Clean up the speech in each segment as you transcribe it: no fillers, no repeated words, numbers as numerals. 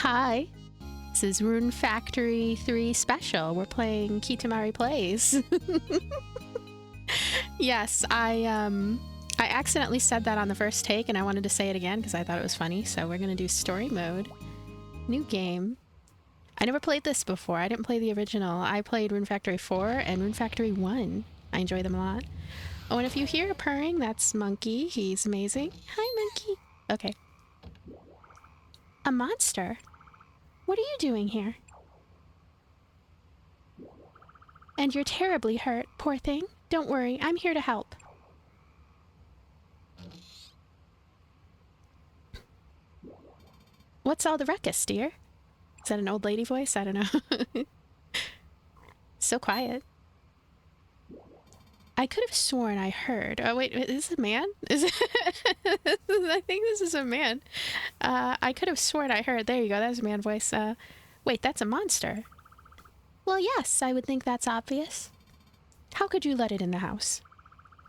Hi, this is Rune Factory 3 Special. We're playing Kitamari Plays. Yes, I accidentally said that on the first take and I wanted to say it again because I thought it was funny. So we're gonna do story mode. New game. I never played this before. I didn't play the original. I played Rune Factory 4 and Rune Factory 1. I enjoy them a lot. Oh, and if you hear a purring, that's Monkey. He's amazing. Hi, Monkey. Okay. A monster? What are you doing here? And you're terribly hurt, poor thing. Don't worry, I'm here to help. What's all the ruckus, dear? Is that an old lady voice? I don't know. So quiet. I could have sworn I heard. Oh wait, is this a man? Is it? I think this is a man. I could have sworn I heard. There you go. That's a man voice. Wait, that's a monster. Well, yes, I would think that's obvious. How could you let it in the house?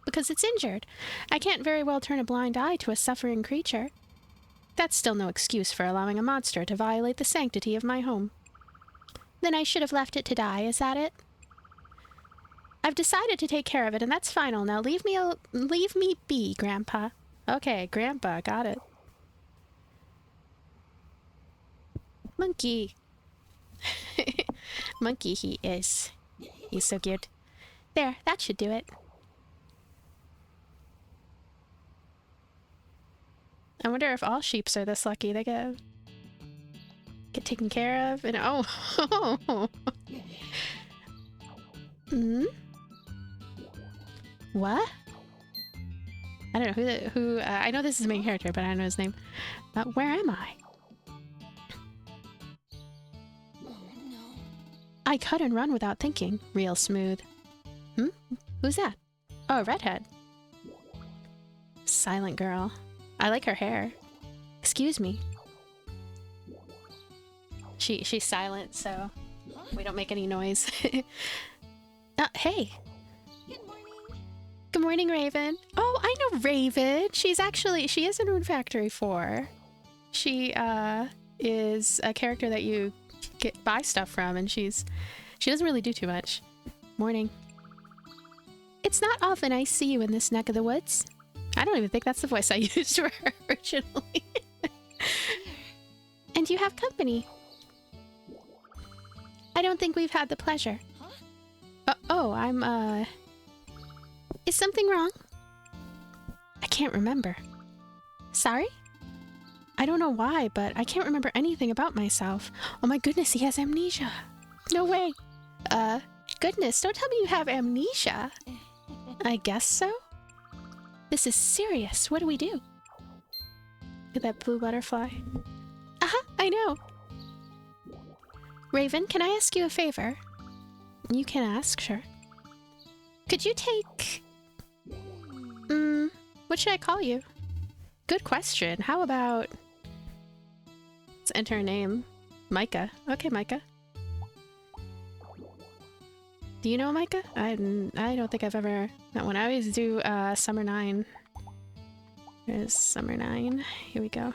Because it's injured. I can't very well turn a blind eye to a suffering creature. That's still no excuse for allowing a monster to violate the sanctity of my home. Then I should have left it to die, is that it? I've decided to take care of it, and that's final. Now leave me be, Grandpa. Okay, Grandpa, got it. Monkey. Monkey he is. He's so cute. There, that should do it. I wonder if all sheeps are this lucky. They get taken care of, and oh. Hmm? What? I don't know who I know this is the main character, but I don't know his name. Where am I? I cut and run without thinking. Real smooth. Hmm? Who's that? Oh, redhead. Silent girl. I like her hair. Excuse me. She's silent, so we don't make any noise. Hey. Good morning, Raven. Oh, I know Raven. She is in Rune Factory 4. She is a character that you buy stuff from, and she doesn't really do too much. Morning. It's not often I see you in this neck of the woods. I don't even think that's the voice I used for her originally. And you have company. I don't think we've had the pleasure. I'm Is something wrong? I can't remember. Sorry? I don't know why, but I can't remember anything about myself. Oh my goodness, he has amnesia. No way. Goodness, don't tell me you have amnesia. I guess so? This is serious. What do we do? Look at that blue butterfly. I know. Raven, can I ask you a favor? You can ask, sure. Could you take... what should I call you? Good question. How about... Let's enter a name. Micah. Okay, Micah. Do you know Micah? I don't think I've ever met one. I always do Summer 9. There's Summer 9. Here we go.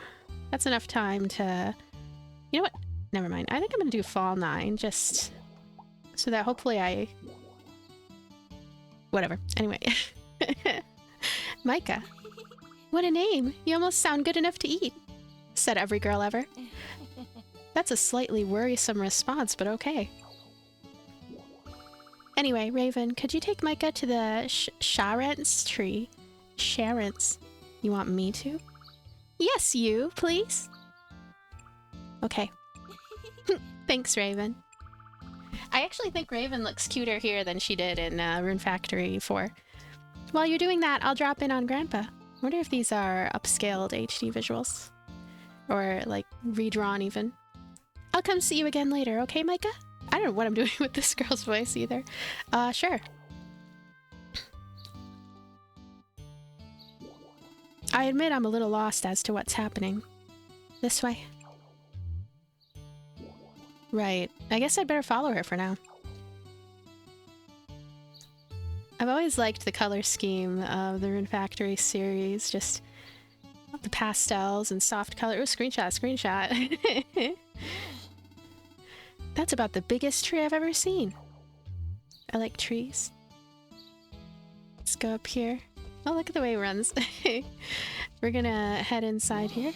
That's enough time to... You know what? Never mind. I think I'm gonna do Fall 9, just so that hopefully I... Whatever. Anyway. Micah. What a name. You almost sound good enough to eat, said every girl ever. That's a slightly worrisome response, but okay. Anyway, Raven, could you take Micah to the Sharance tree? Sharance. You want me to? Yes, you, please. Okay. Thanks, Raven. I actually think Raven looks cuter here than she did in Rune Factory 4. While you're doing that, I'll drop in on Grandpa. Wonder if these are upscaled HD visuals. Or, like, redrawn even. I'll come see you again later, okay, Micah? I don't know what I'm doing with this girl's voice either. Sure. I admit I'm a little lost as to what's happening. This way. Right. I guess I'd better follow her for now. I've always liked the color scheme of the Rune Factory series. Just the pastels and soft color. Oh, screenshot. That's about the biggest tree I've ever seen. I like trees. Let's go up here. Oh, look at the way it runs. We're gonna head inside here.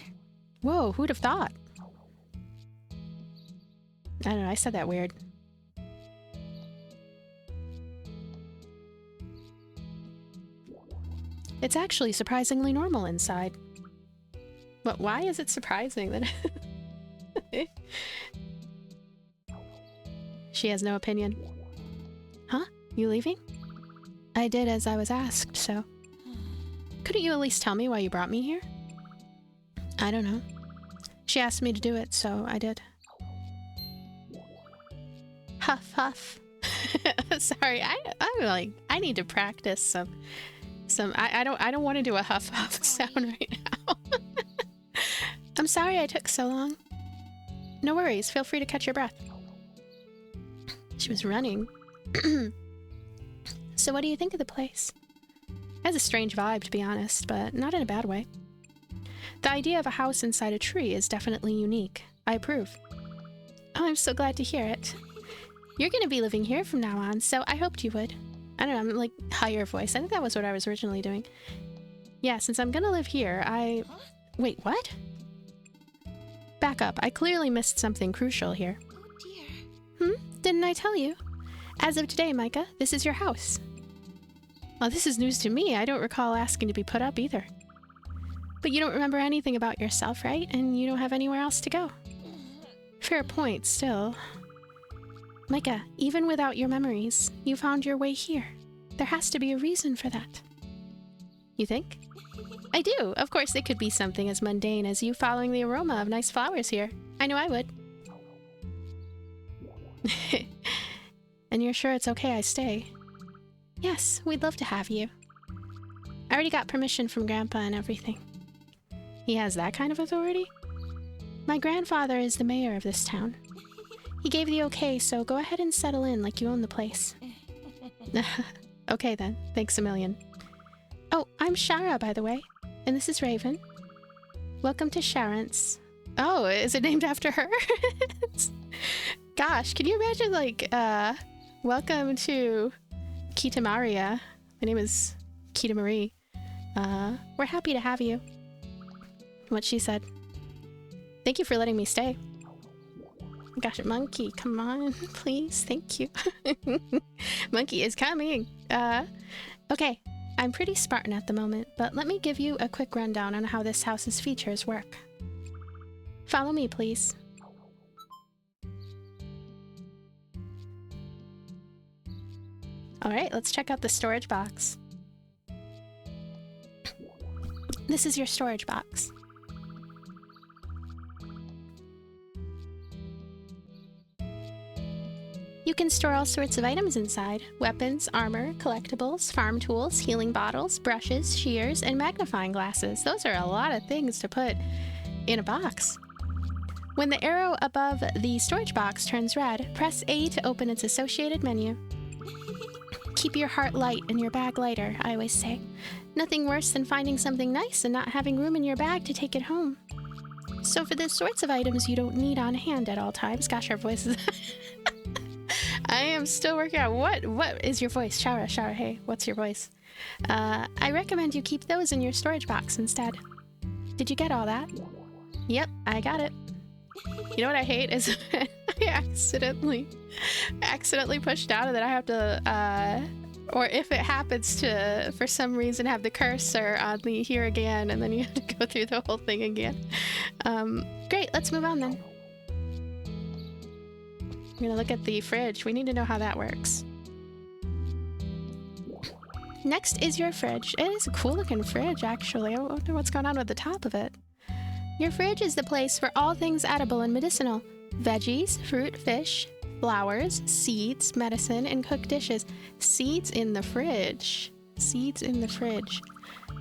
Whoa, who'd have thought? I don't know, I said that weird. It's actually surprisingly normal inside. But why is it surprising that... She has no opinion. Huh? You leaving? I did as I was asked, so... Couldn't you at least tell me why you brought me here? I don't know. She asked me to do it, so I did. Huff, huff. Sorry, I'm like, I need to practice some I don't want to do a huff huff sound right now. I'm sorry I took so long. No worries, feel free to catch your breath. She was running. So what do you think of the place? It has a strange vibe, to be honest, but not in a bad way. The idea of a house inside a tree is definitely unique. I approve. Oh, I'm so glad to hear it. You're gonna be living here from now on, so I hoped you would. I don't know, I'm like higher voice. I think that was what I was originally doing. Yeah, since I'm gonna live here, Wait, what? Back up. I clearly missed something crucial here. Oh dear. Didn't I tell you? As of today, Micah, this is your house. Well, this is news to me. I don't recall asking to be put up either. But you don't remember anything about yourself, right? And you don't have anywhere else to go. Fair point, still. Micah, even without your memories, you found your way here. There has to be a reason for that. You think? I do. Of course, it could be something as mundane as you following the aroma of nice flowers here. I know I would. And you're sure it's okay I stay? Yes, we'd love to have you. I already got permission from Grandpa and everything. He has that kind of authority? My grandfather is the mayor of this town. He gave the okay, so go ahead and settle in like you own the place. Okay then, thanks a million. Oh, I'm Shara, by the way. And this is Raven. Welcome to Sharon's. Oh, is it named after her? Gosh, can you imagine, like, welcome to Kita Maria. My name is Kita Marie. We're happy to have you. What she said. Thank you for letting me stay. Gosh, monkey, come on, please, thank you. Monkey is coming. Okay, I'm pretty Spartan at the moment, but let me give you a quick rundown on how this house's features work. Follow me, please. Alright, let's check out the storage box. This is your storage box. You can store all sorts of items inside. Weapons, armor, collectibles, farm tools, healing bottles, brushes, shears, and magnifying glasses. Those are a lot of things to put in a box. When the arrow above the storage box turns red, press A to open its associated menu. Keep your heart light and your bag lighter, I always say. Nothing worse than finding something nice and not having room in your bag to take it home. So for the sorts of items you don't need on hand at all times, gosh, our voices. I am still working out what is your voice? Shara, hey, what's your voice? I recommend you keep those in your storage box instead. Did you get all that? Yep, I got it. You know what I hate is I accidentally pushed out and then I have to, or if it happens to, for some reason, have the cursor on the here again, and then you have to go through the whole thing again. Great, let's move on then. We're gonna look at the fridge. We need to know how that works. Next is your fridge. It is a cool looking fridge, actually. I wonder what's going on with the top of it. Your fridge is the place for all things edible and medicinal. Veggies, fruit, fish, flowers, seeds, medicine, and cooked dishes. Seeds in the fridge. Seeds in the fridge.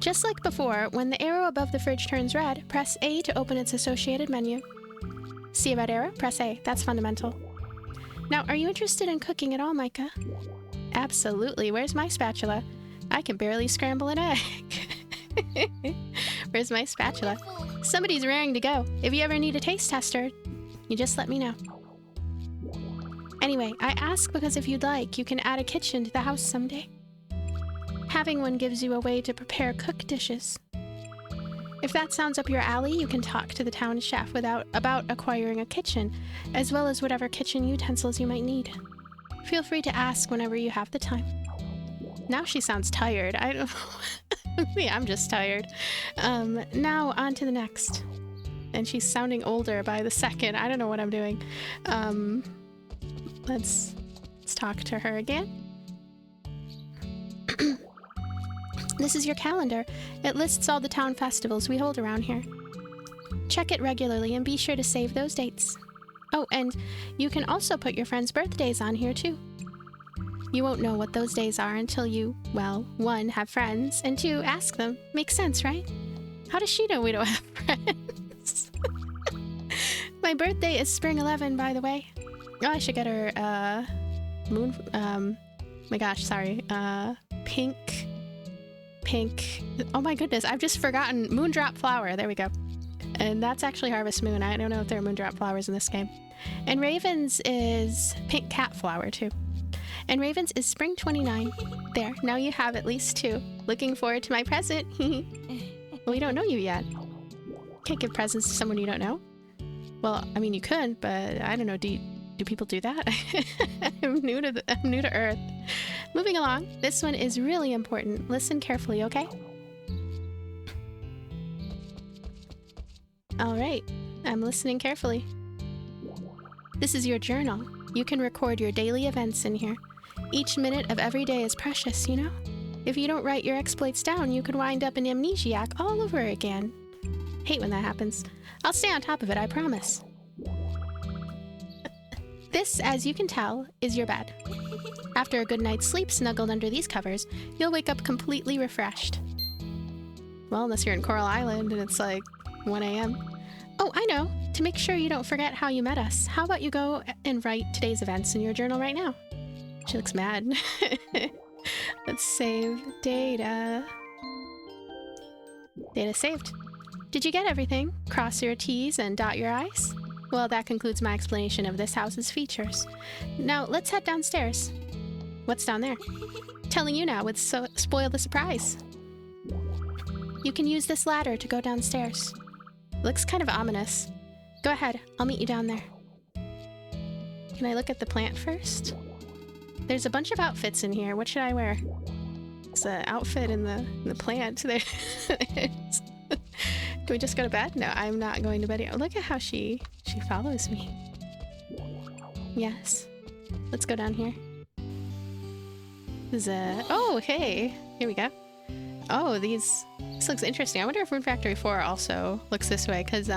Just like before, when the arrow above the fridge turns red, press A to open its associated menu. See a red arrow? Press A. That's fundamental. Now, are you interested in cooking at all, Micah? Absolutely. Where's my spatula? I can barely scramble an egg. Where's my spatula? Somebody's raring to go. If you ever need a taste tester, You just let me know. Anyway, I ask because if you'd like, you can add a kitchen to the house someday. Having one gives you a way to prepare cooked dishes. If that sounds up your alley, you can talk to the town chef about acquiring a kitchen, as well as whatever kitchen utensils you might need. Feel free to ask whenever you have the time. Now she sounds tired. I don't yeah, I'm just tired. Now on to the next. And she's sounding older by the second. I don't know what I'm doing. Let's talk to her again. This is your calendar. It lists all the town festivals we hold around here. Check it regularly and be sure to save those dates. Oh, and you can also put your friends' birthdays on here too. You won't know what those days are until you, well, 1, have friends, and 2, ask them. Makes sense, right? How does she know we don't have friends? My birthday is spring 11, by the way. Oh, I should get her, my gosh, sorry, pink, oh my goodness, I've just forgotten, moondrop flower, there we go. And that's actually Harvest Moon. I don't know if there are moondrop flowers in this game. And Raven's is pink cat flower, too. And Raven's is spring 29. There, now you have at least 2. Looking forward to my present. We don't know you yet. Can't give presents to someone you don't know. Well, I mean, you could, but I don't know, do people do that? I'm new to Earth. Moving along, this one is really important. Listen carefully, okay? Alright, I'm listening carefully. This is your journal. You can record your daily events in here. Each minute of every day is precious, you know? If you don't write your exploits down, you could wind up an amnesiac all over again. Hate when that happens. I'll stay on top of it, I promise. This, as you can tell, is your bed. After a good night's sleep snuggled under these covers, you'll wake up completely refreshed. Well, unless you're in Coral Island and it's like 1 a.m. Oh, I know! To make sure you don't forget how you met us, how about you go and write today's events in your journal right now? She looks mad. Let's save data. Data saved. Did you get everything? Cross your T's and dot your I's? Well, that concludes my explanation of this house's features. Now, let's head downstairs. What's down there? Telling you now would spoil the surprise. You can use this ladder to go downstairs. Looks kind of ominous. Go ahead, I'll meet you down there. Can I look at the plant first? There's a bunch of outfits in here. What should I wear? It's an outfit in the plant. There. Can we just go to bed? No, I'm not going to bed yet. Look at how she follows me. Yes. Let's go down here. Oh, hey. Here we go. Oh, this looks interesting. I wonder if Rune Factory 4 also looks this way, because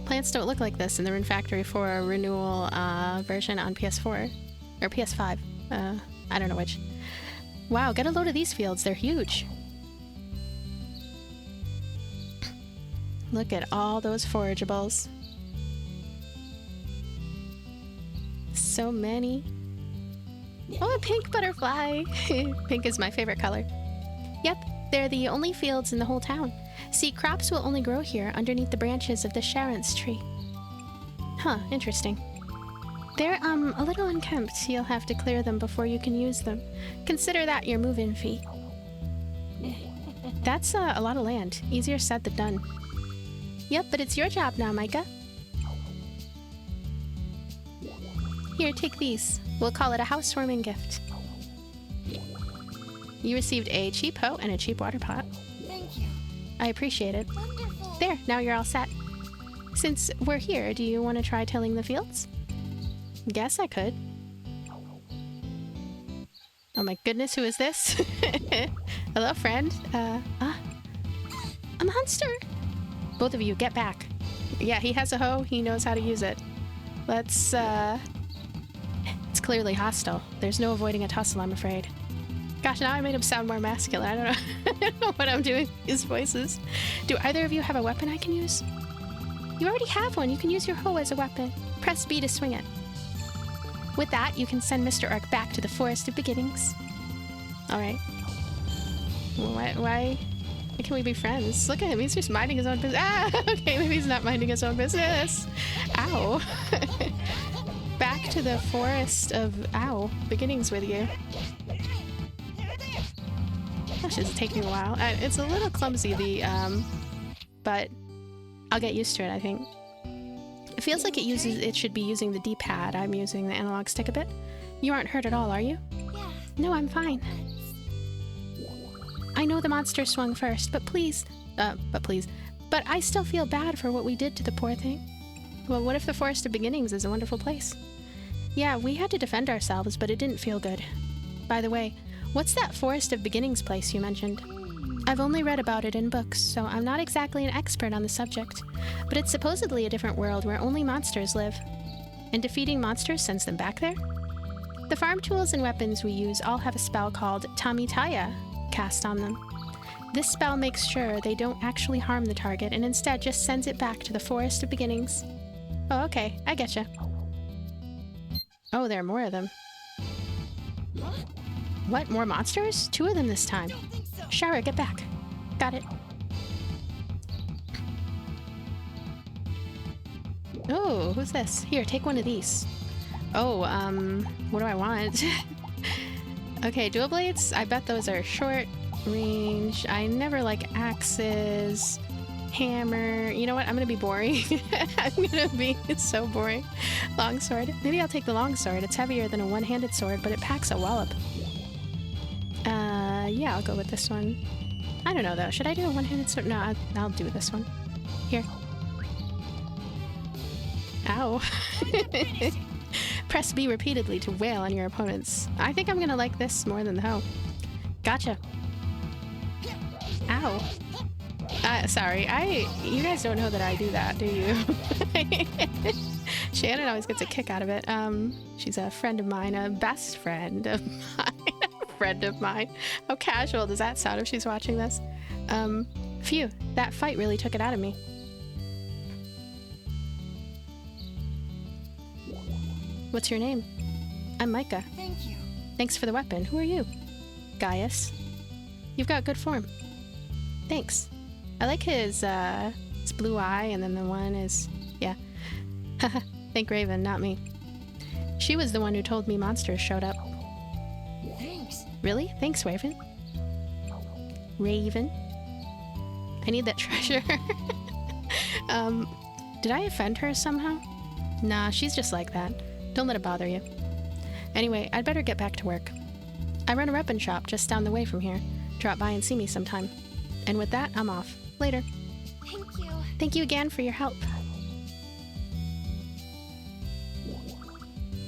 plants don't look like this in the Rune Factory 4 Renewal version on PS4. Or PS5. I don't know which. Wow, get a load of these fields. They're huge. Look at all those forageables. So many. Oh, a pink butterfly! Pink is my favorite color. Yep, they're the only fields in the whole town. See, crops will only grow here underneath the branches of the Sharon's tree. Huh, interesting. They're, a little unkempt. You'll have to clear them before you can use them. Consider that your move-in fee. That's a lot of land. Easier said than done. Yep, but it's your job now, Micah. Here, take these. We'll call it a housewarming gift. You received a cheap hoe and a cheap water pot. Thank you. I appreciate it. Wonderful. There, now you're all set. Since we're here, do you want to try tilling the fields? Guess I could. Oh my goodness, who is this? Hello, friend. A monster! Both of you, get back. Yeah, he has a hoe. He knows how to use it. Let's, It's clearly hostile. There's no avoiding a tussle, I'm afraid. Gosh, now I made him sound more masculine. I don't know. I don't know what I'm doing with these voices. Do either of you have a weapon I can use? You already have one. You can use your hoe as a weapon. Press B to swing it. With that, you can send Mr. Orc back to the Forest of Beginnings. Alright. Why Why can't we be friends? Look at him, he's just minding his own business. Ah, okay, maybe he's not minding his own business. Ow. Back to the forest of ow beginnings with you. Gosh, it's taking a while. It's a little clumsy, but I'll get used to it, I think. It feels like it should be using the D-pad. I'm using the analog stick a bit. You aren't hurt at all, are you? Yeah. No, I'm fine. I know the monster swung first, but I still feel bad for what we did to the poor thing. Well, what if the Forest of Beginnings is a wonderful place? Yeah, we had to defend ourselves, but it didn't feel good. By the way, what's that Forest of Beginnings place you mentioned? I've only read about it in books, so I'm not exactly an expert on the subject, but it's supposedly a different world where only monsters live. And defeating monsters sends them back there? The farm tools and weapons we use all have a spell called Tamitaya cast on them. This spell makes sure they don't actually harm the target and instead just sends it back to the Forest of Beginnings. Oh, okay, I getcha. Oh, there are more of them. What, more monsters? 2 of them this time. Shara, get back. Got it. Oh, who's this? Here, take one of these. Oh, what do I want? Okay, dual blades. I bet those are short range. I never like axes. Hammer. You know what? I'm gonna be boring. I'm gonna be so boring. Longsword. Maybe I'll take the longsword. It's heavier than a one-handed sword, but it packs a wallop. Yeah, I'll go with this one. I don't know though. Should I do a one-handed sword? No, I'll do this one. Here. Ow. Press B repeatedly to wail on your opponents. I think I'm gonna like this more than the hoe. Gotcha. Ow. Sorry, you guys don't know that I do that, do you? Shannon always gets a kick out of it. She's a friend of mine, a best friend of mine. Friend of mine. How casual does that sound if she's watching this? Phew, that fight really took it out of me. What's your name? I'm Micah. Thank you. Thanks for the weapon. Who are you? Gaius. You've got good form. Thanks. I like his blue eye, and then the one is... yeah. Haha. Thank Raven, not me. She was the one who told me monsters showed up. Thanks. Really? Thanks, Raven. Raven. I need that treasure. Did I offend her somehow? Nah, she's just like that. Don't let it bother you. Anyway, I'd better get back to work. I run a weapon shop just down the way from here. Drop by and see me sometime. And with that, I'm off. Later. Thank you. Thank you again for your help.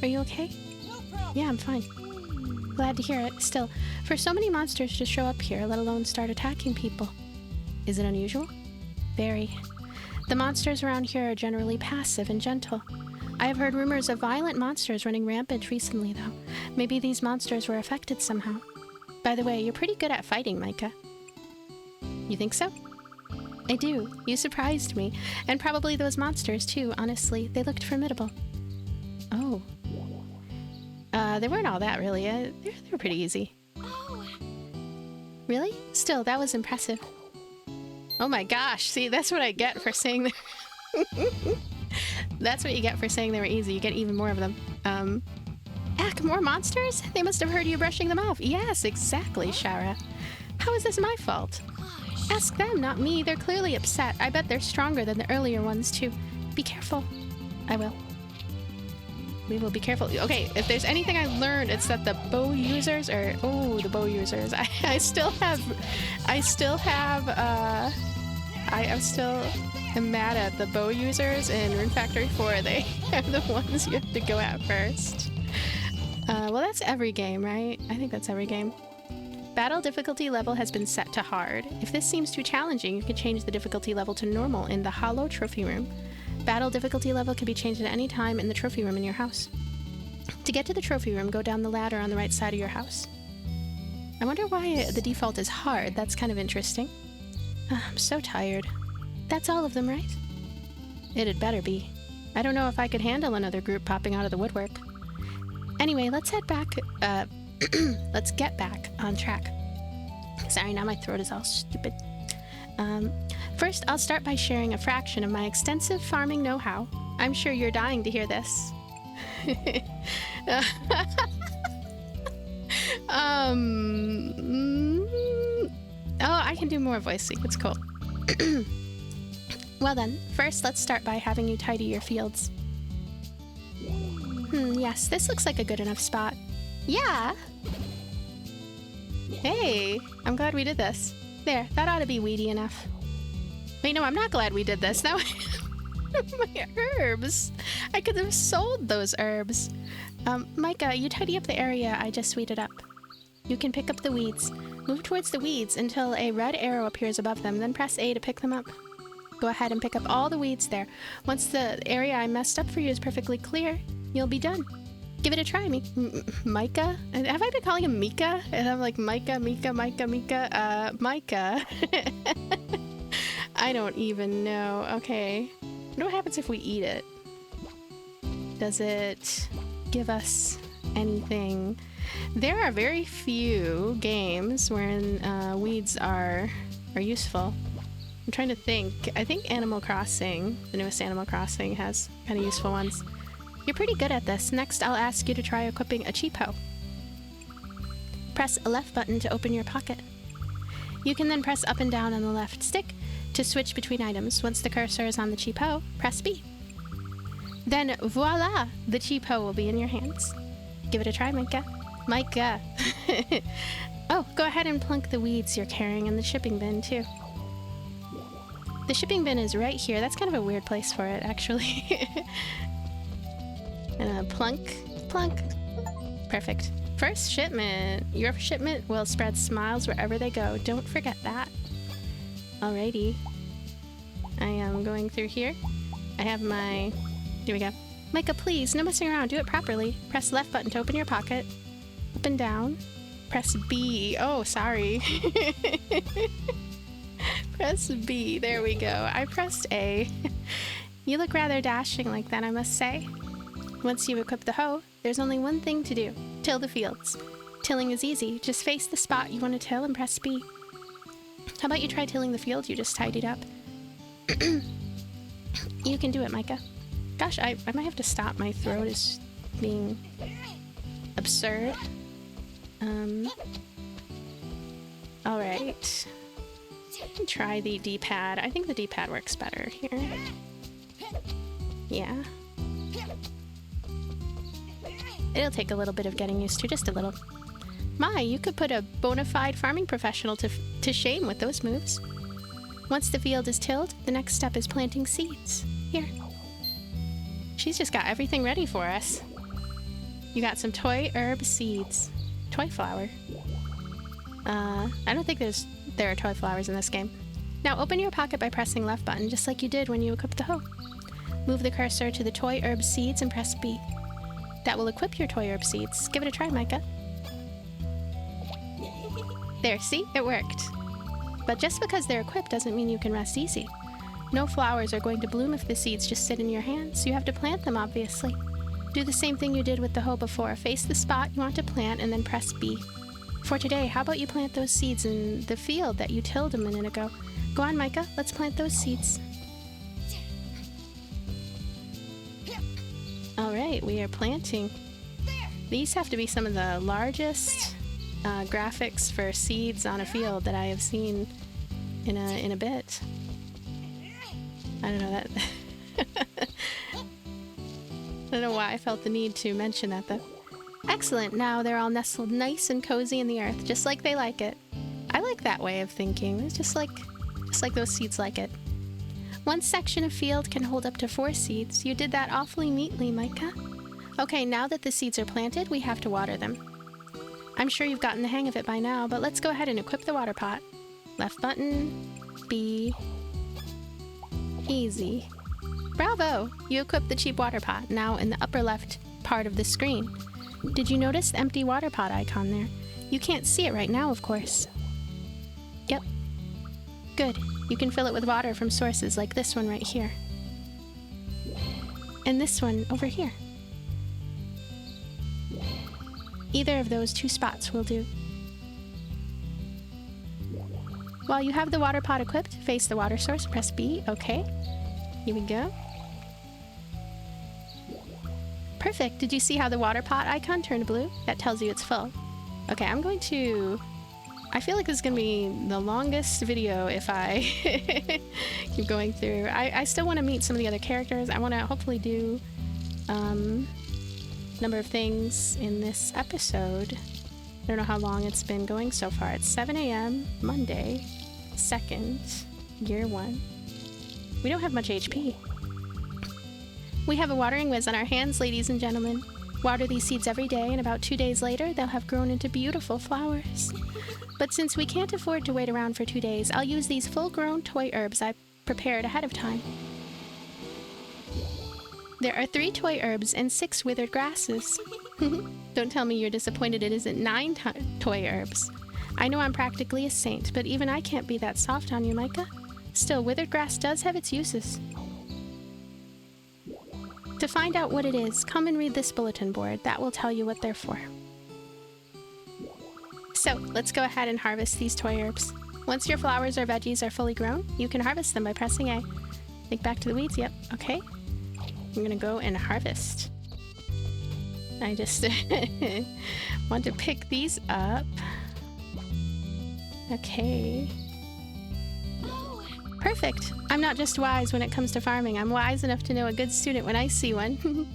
Are you okay? No problem. Yeah, I'm fine. Glad to hear it. Still, for so many monsters to show up here, let alone start attacking people. Is it unusual? Very. The monsters around here are generally passive and gentle. I have heard rumors of violent monsters running rampant recently, though. Maybe these monsters were affected somehow. By the way, you're pretty good at fighting, Micah. You think so? I do. You surprised me. And probably those monsters, too, honestly. They looked formidable. Oh. They weren't all that, really. They were pretty easy. Oh. Really? Still, that was impressive. Oh my gosh, see, that's what I get for saying that. That's what you get for saying they were easy. You get even more of them. Heck, more monsters? They must have heard you brushing them off. Yes, exactly, Shara. How is this my fault? Gosh. Ask them, not me. They're clearly upset. I bet they're stronger than the earlier ones, too. Be careful. I will. We will be careful. Okay, if there's anything I learned, it's that the bow users are... oh, the bow users. I still am mad at the bow users in Rune Factory 4. They are the ones you have to go at first. Well, that's every game, right? I think that's every game. Battle difficulty level has been set to hard. If this seems too challenging, you can change the difficulty level to normal in the Hollow Trophy Room. Battle difficulty level can be changed at any time in the trophy room in your house. To get to the trophy room, go down the ladder on the right side of your house. I wonder why the default is hard. That's kind of interesting. I'm so tired. That's all of them, right? It'd better be. I don't know if I could handle another group popping out of the woodwork. Anyway, let's head back, let's get back on track. Sorry, now my throat is all stupid. First, I'll start by sharing a fraction of my extensive farming know-how. I'm sure you're dying to hear this. Oh, I can do more voicing. It's cool. Well then, first let's start by having you tidy your fields. Yes, this looks like a good enough spot. Yeah! Hey, I'm glad we did this. There, that ought to be weedy enough. Wait, no, I'm not glad we did this. Now my herbs. I could have sold those herbs. Micah, you tidy up the area I just weeded up. You can pick up the weeds. Move towards the weeds until a red arrow appears above them, then press A to pick them up. Go ahead and pick up all the weeds there. Once the area I messed up for you is perfectly clear, you'll be done. Give it a try, Micah? Have I been calling him Micah? And I'm like, Micah. Micah. I don't even know. Okay. I wonder what happens if we eat it. Does it give us anything? There are very few games wherein weeds are useful. I'm trying to think. I think Animal Crossing, the newest Animal Crossing, has kind of useful ones. You're pretty good at this. Next, I'll ask you to try equipping a cheap hoe. Press a left button to open your pocket. You can then press up and down on the left stick to switch between items. Once the cursor is on the cheap hoe, press B. Then voila! The cheap hoe will be in your hands. Give it a try, Micah. Micah! Oh, go ahead and plunk the weeds you're carrying in the shipping bin, too. The shipping bin is right here. That's kind of a weird place for it, actually. Plunk. Perfect. First shipment. Your shipment will spread smiles wherever they go. Don't forget that. Alrighty. I am going through here. I have my... Here we go. Micah, please, no messing around. Do it properly. Press left button to open your pocket. Up and down. Press B. Oh, sorry. Press B. There we go. I pressed A. You look rather dashing like that, I must say. Once you equip the hoe, there's only one thing to do. Till the fields. Tilling is easy. Just face the spot you want to till and press B. How about you try tilling the field you just tidied up? You can do it, Micah. Gosh, I might have to stop. My throat is being absurd. Alright. Try the D-pad. I think the D-pad works better here. Yeah. It'll take a little bit of getting used to, just a little. My, you could put a bona fide farming professional to shame with those moves. Once the field is tilled, the next step is planting seeds. Here. She's just got everything ready for us. You got some toy herb seeds. Toy flower. I don't think there are toy flowers in this game. Now open your pocket by pressing left button, just like you did when you equipped the hoe. Move the cursor to the toy herb seeds and press B. That will equip your toy herb seeds. Give it a try, Micah. There, see? It worked. But just because they're equipped doesn't mean you can rest easy. No flowers are going to bloom if the seeds just sit in your hands. You have to plant them, obviously. Do the same thing you did with the hoe before. Face the spot you want to plant and then press B. For today, how about you plant those seeds in the field that you tilled a minute ago? Go on, Micah. Let's plant those seeds. Alright, we are planting. These have to be some of the largest graphics for seeds on a field that I have seen in a bit. I don't know that. I don't know why I felt the need to mention that though. Excellent, now they're all nestled nice and cozy in the earth, just like they like it. I like that way of thinking. It's just like those seeds like it. One section of field can hold up to 4 seeds. You did that awfully neatly, Micah. Okay, now that the seeds are planted, we have to water them. I'm sure you've gotten the hang of it by now, but let's go ahead and equip the water pot. Left button, B. Easy. Bravo! You equipped the cheap water pot, now in the upper left part of the screen. Did you notice the empty water pot icon there? You can't see it right now, of course. Yep. Good. You can fill it with water from sources like this one right here. And this one over here. Either of those 2 spots will do. While you have the water pot equipped, face the water source, press B. Okay. Here we go. Perfect. Did you see how the water pot icon turned blue? That tells you it's full. Okay, I'm going to... I feel like this is going to be the longest video if I keep going through. I still want to meet some of the other characters. I want to hopefully do number of things in this episode. I don't know how long it's been going so far. It's 7 a.m. Monday, 2nd, year 1. We don't have much HP. We have a watering whiz on our hands, ladies and gentlemen. Water these seeds every day, and about 2 days later, they'll have grown into beautiful flowers. But since we can't afford to wait around for 2 days, I'll use these full-grown toy herbs I prepared ahead of time. There are 3 toy herbs and 6 withered grasses. Don't tell me you're disappointed it isn't 9 toy herbs. I know I'm practically a saint, but even I can't be that soft on you, Micah. Still, withered grass does have its uses. To find out what it is, come and read this bulletin board. That will tell you what they're for. So, let's go ahead and harvest these toy herbs. Once your flowers or veggies are fully grown, you can harvest them by pressing A. Think back to the weeds, yep, okay. I'm gonna go and harvest. I just want to pick these up. Okay. Perfect. I'm not just wise when it comes to farming. I'm wise enough to know a good student when I see one.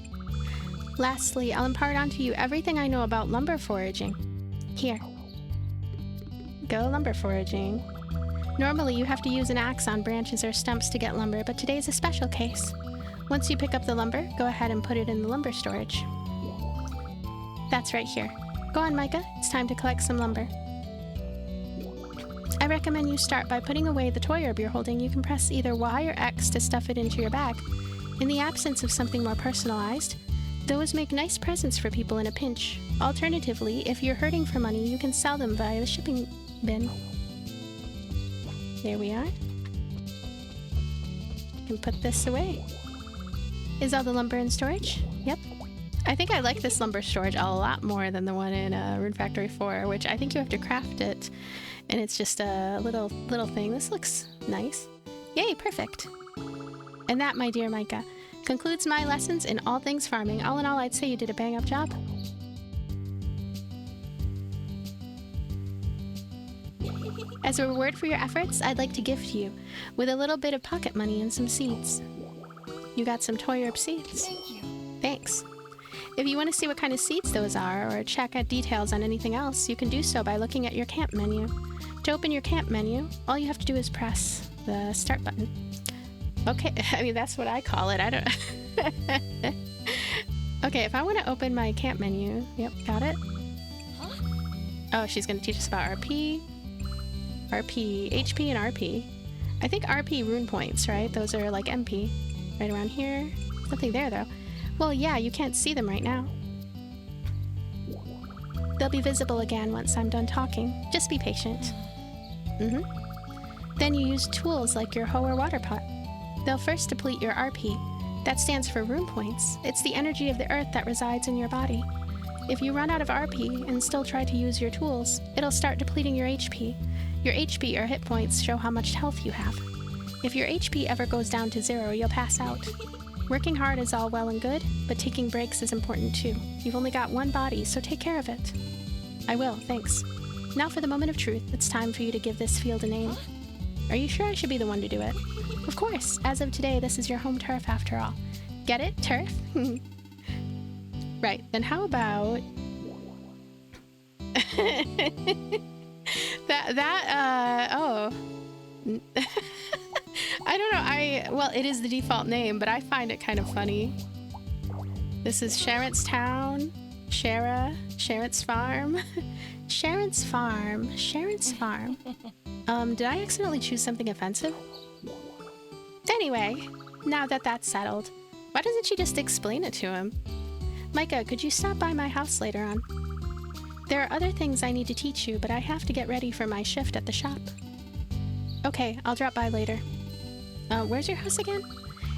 Lastly, I'll impart onto you everything I know about lumber foraging. Here. Go lumber foraging. Normally, you have to use an axe on branches or stumps to get lumber, but today's a special case. Once you pick up the lumber, go ahead and put it in the lumber storage. That's right here. Go on, Micah. It's time to collect some lumber. I recommend you start by putting away the toy herb you're holding. You can press either Y or X to stuff it into your bag. In the absence of something more personalized, those make nice presents for people in a pinch. Alternatively, if you're hurting for money, you can sell them via the shipping bin. There we are. You can put this away. Is all the lumber in storage? Yep. I think I like this lumber storage a lot more than the one in Rune Factory 4, which I think you have to craft it. And it's just a little thing. This looks nice. Yay, perfect. And that, my dear Micah, concludes my lessons in all things farming. All in all, I'd say you did a bang-up job. As a reward for your efforts, I'd like to gift you with a little bit of pocket money and some seeds. You got some toy herb seeds. Thank you. Thanks. If you want to see what kind of seeds those are, or check out details on anything else, you can do so by looking at your camp menu. To open your camp menu, all you have to do is press the start button. Okay, I mean, that's what I call it. I don't... Okay, if I want to open my camp menu... Yep, got it. Huh? Oh, she's going to teach us about RP, HP, and RP. I think RP rune points, right? Those are like MP. Right around here. Nothing there, though. Well, yeah, you can't see them right now. They'll be visible again once I'm done talking. Just be patient. Then you use tools like your hoe or water pot. They'll first deplete your RP. That stands for rune points. It's the energy of the earth that resides in your body. If you run out of RP and still try to use your tools, it'll start depleting your HP. Your HP or hit points show how much health you have. If your HP ever goes down to 0, you'll pass out. Working hard is all well and good, but taking breaks is important too. You've only got one body, so take care of it. I will, thanks. Now for the moment of truth. It's time for you to give this field a name. Are you sure I should be the one to do it? Of course. As of today, this is your home turf after all. Get it? Turf? Right, then how about... oh... I don't know, well, it is the default name, but I find it kind of funny. This is Sharon's Town, Shara, Sharon's Farm. Sharon's Farm, Sharon's Farm. Did I accidentally choose something offensive? Anyway, now that that's settled, why doesn't she just explain it to him? Micah, could you stop by my house later on? There are other things I need to teach you, but I have to get ready for my shift at the shop. Okay, I'll drop by later. Where's your house again?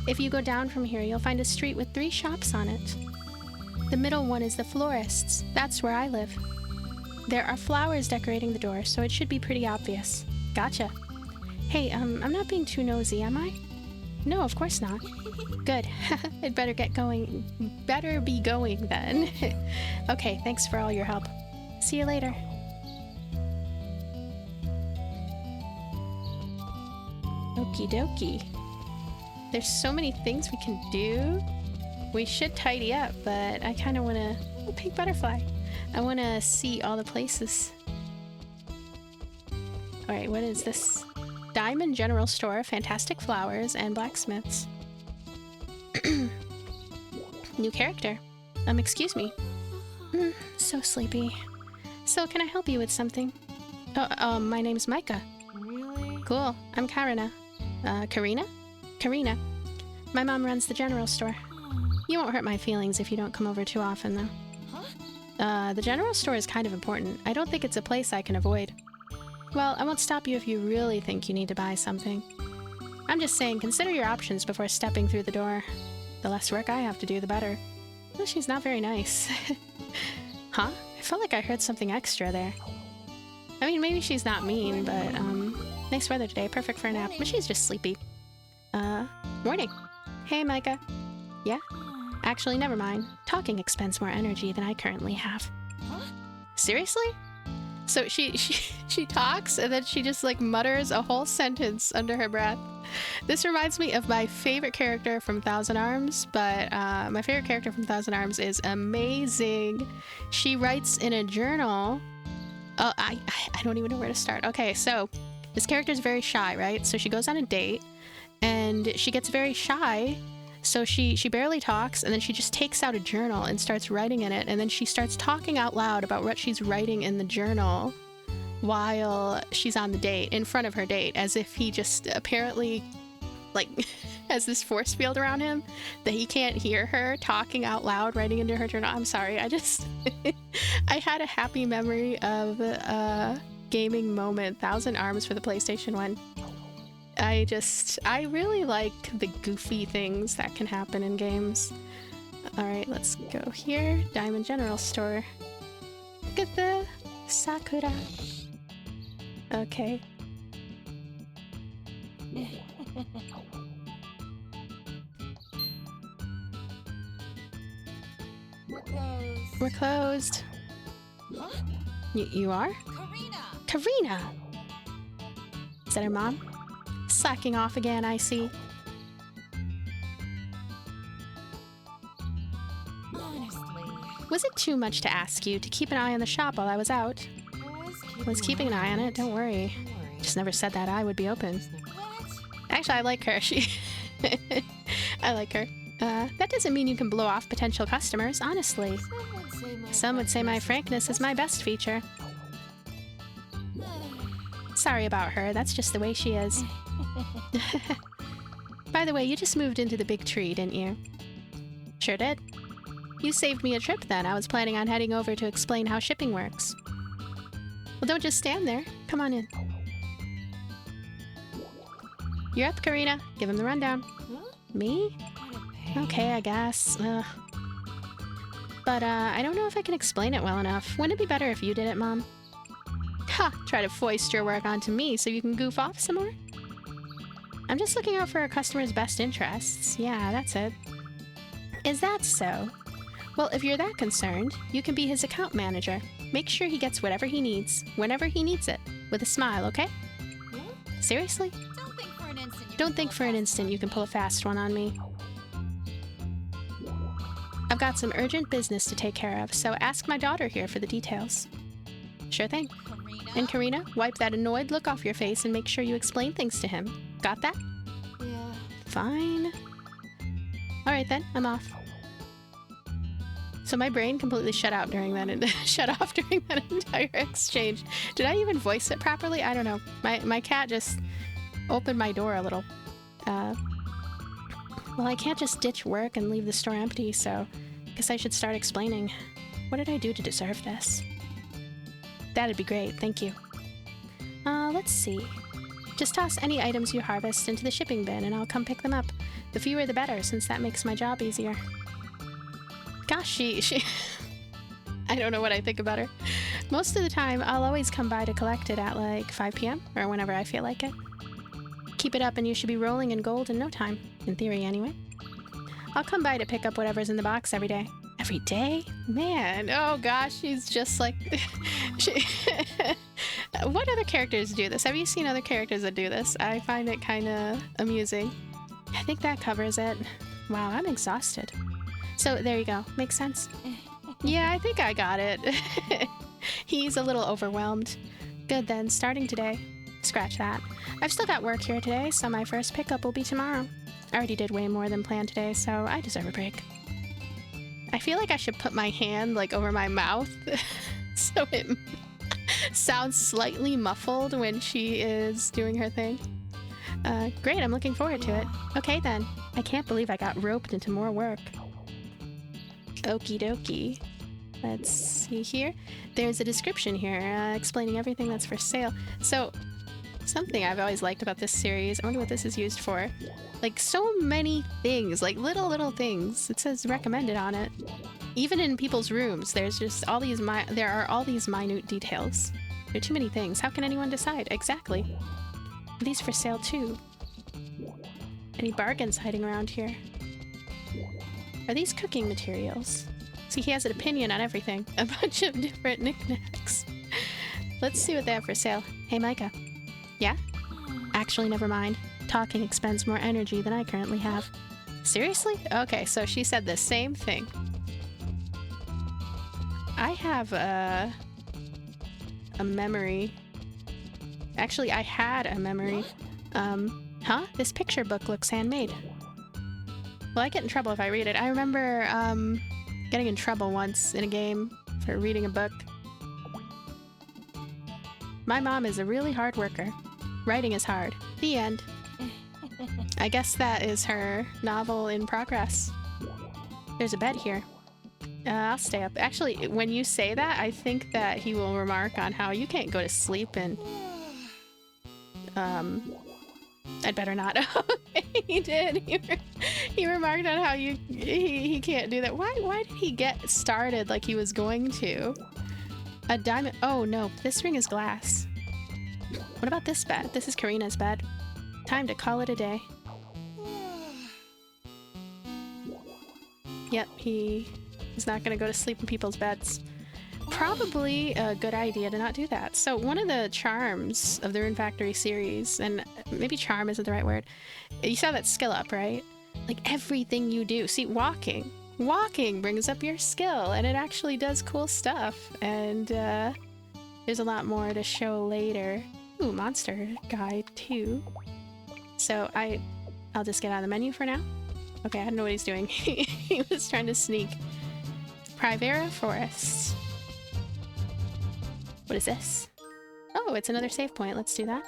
If you go down from here, you'll find a street with 3 shops on it. The middle one is the florist's. That's where I live. There are flowers decorating the door, so it should be pretty obvious. Gotcha. Hey, I'm not being too nosy, am I? No, of course not. Good. I'd better get going. Better be going then. Okay, thanks for all your help. See you later. Okie dokie. There's so many things we can do. We should tidy up, but I kind of want to... Oh, pink butterfly. I want to see all the places. Alright, what is this? Diamond General Store, Fantastic Flowers, and Blacksmiths. New character. Excuse me. So sleepy. So, can I help you with something? Oh, my name's Micah. Really? Cool. I'm Karina. Karina? Karina. My mom runs the general store. You won't hurt my feelings if you don't come over too often, though. Huh? The general store is kind of important. I don't think it's a place I can avoid. Well, I won't stop you if you really think you need to buy something. I'm just saying, consider your options before stepping through the door. The less work I have to do, the better. Well, she's not very nice. Huh? I felt like I heard something extra there. I mean, maybe she's not mean, but, nice weather today, perfect for a nap. But she's just sleepy. Morning. Hey, Micah. Yeah? Actually, never mind. Talking expends more energy than I currently have. Huh? Seriously? So she talks and then she just like mutters a whole sentence under her breath. This reminds me of my favorite character from Thousand Arms, but my favorite character from Thousand Arms is amazing. She writes in a journal. Oh, I don't even know where to start. Okay, so this character is very shy, right? So she goes on a date and she gets very shy. So she barely talks, and then she just takes out a journal and starts writing in it, and then she starts talking out loud about what she's writing in the journal while she's on the date, in front of her date, as if he just apparently, like, has this force field around him that he can't hear her talking out loud, writing into her journal. I'm sorry, I just... I had a happy memory of a gaming moment, Thousand Arms for the PlayStation 1. I really like the goofy things that can happen in games. Alright, let's go here. Diamond General Store. Look at the sakura. Okay. We're closed. We're closed. Huh? You are? Karina! Karina! Is that her mom? Slacking off again, I see. Honestly. Was it too much to ask you to keep an eye on the shop while I was out? I Was keeping an eye on it, don't worry. Just never said that eye would be open. What? Actually, I like her. I like her. That doesn't mean you can blow off potential customers, honestly. Some would say my frankness is my best feature. Sorry about her, that's just the way she is. By the way, you just moved into the big tree, didn't you? Sure did. You saved me a trip then. I was planning on heading over to explain how shipping works. Well, don't just stand there. Come on in. You're up, Karina. Give him the rundown. Huh? Me? Okay, I guess. But, I don't know if I can explain it well enough. Wouldn't it be better if you did it, Mom? Ha! Try to foist your work onto me so you can goof off some more? I'm just looking out for our customer's best interests. Yeah, that's it. Is that so? Well, if you're that concerned, you can be his account manager. Make sure he gets whatever he needs, whenever he needs it, with a smile, okay? Huh? Seriously? Don't think for an instant You can pull a fast one on me. I've got some urgent business to take care of, so ask my daughter here for the details. Sure thing. Karina? And Karina, wipe that annoyed look off your face and make sure you explain things to him. Got that? Yeah. Fine. Alright then, I'm off. So my brain completely shut out during that shut off during that entire exchange. Did I even voice it properly? I don't know. My cat just opened my door a little. Well, I can't just ditch work and leave the store empty, so I guess I should start explaining. What did I do to deserve this? That'd be great, thank you. Let's see. Just toss any items you harvest into the shipping bin and I'll come pick them up. The fewer the better, since that makes my job easier. Gosh, she I don't know what I think about her. Most of the time, I'll always come by to collect it at like 5 p.m. or whenever I feel like it. Keep it up and you should be rolling in gold in no time. In theory, anyway. I'll come by to pick up whatever's in the box every day. Every day? Man, oh gosh, she's just like... What other characters do this? Have you seen other characters that do this? I find it kind of amusing. I think that covers it. Wow, I'm exhausted. So there you go. Makes sense. Yeah, I think I got it. He's a little overwhelmed. Good then, starting today. Scratch that. I've still got work here today, so my first pickup will be tomorrow. I already did way more than planned today, so I deserve a break. I feel like I should put my hand like over my mouth so it sounds slightly muffled when she is doing her thing. Great, I'm looking forward to it. Okay then. I can't believe I got roped into more work. Okie dokie. Let's see here. There's a description here explaining everything that's for sale. So, something I've always liked about this series, I wonder what this is used for. Like, so many things, like little things. It says recommended on it. Even in people's rooms, there's just all these, there are all these minute details. There are too many things. How can anyone decide? Exactly. Are these for sale too? Any bargains hiding around here? Are these cooking materials? See, he has an opinion on everything. A bunch of different knickknacks. Let's see what they have for sale. Hey, Micah. Yeah? Actually, never mind. Talking expends more energy than I currently have. Seriously? Okay, so she said the same thing. I have a memory. Actually, I had a memory. Huh? This picture book looks handmade. Well, I get in trouble if I read it. I remember, getting in trouble once in a game for reading a book. My mom is a really hard worker. Writing is hard. The end. I guess that is her novel in progress. There's a bed here. I'll stay up. Actually, when you say that, I think that he will remark on how you can't go to sleep and... I'd better not. He did. He remarked on how he can't do that. Why did he get started like he was going to? A diamond. Oh no, this ring is glass. What about this bed? This is Karina's bed. Time to call it a day. Yep, he is not going to go to sleep in people's beds. Probably a good idea to not do that. So one of the charms of the Rune Factory series, and maybe charm isn't the right word, you saw that skill up, right? Like everything you do. See, walking brings up your skill, and it actually does cool stuff. And there's a lot more to show later. Ooh, monster guide too. So I'll just get out of the menu for now. Okay, I don't know what he's doing. He was trying to sneak. Privera Forest. What is this? Oh, it's another save point. Let's do that.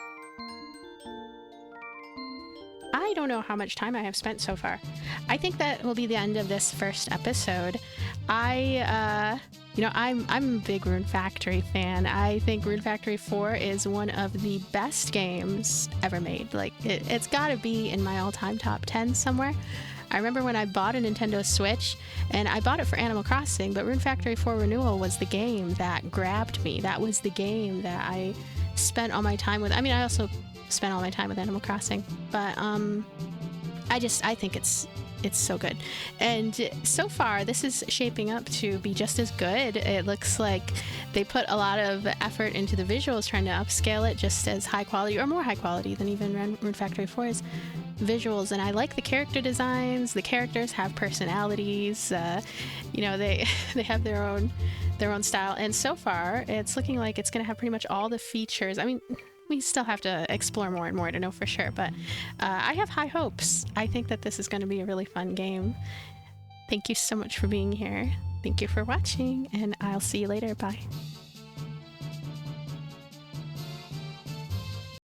I don't know how much time I have spent so far. I think that will be the end of this first episode. You know, I'm a big Rune Factory fan. I think Rune Factory 4 is one of the best games ever made. Like, it's gotta be in my all-time top 10 somewhere. I remember when I bought a Nintendo Switch, and I bought it for Animal Crossing, but Rune Factory 4 Renewal was the game that grabbed me. That was the game that I spent all my time with. I mean, I also spent all my time with Animal Crossing, but I think it's so good. And so far, this is shaping up to be just as good. It looks like they put a lot of effort into the visuals, trying to upscale it just as high quality, or more high quality than even Rune Factory 4's visuals. And I like the character designs. The characters have personalities. You know, they have their own style. And so far, it's looking like it's going to have pretty much all the features. I mean, we still have to explore more and more to know for sure, but I have high hopes. I think that this is going to be a really fun game. Thank you so much for being here. Thank you for watching, and I'll see you later. Bye.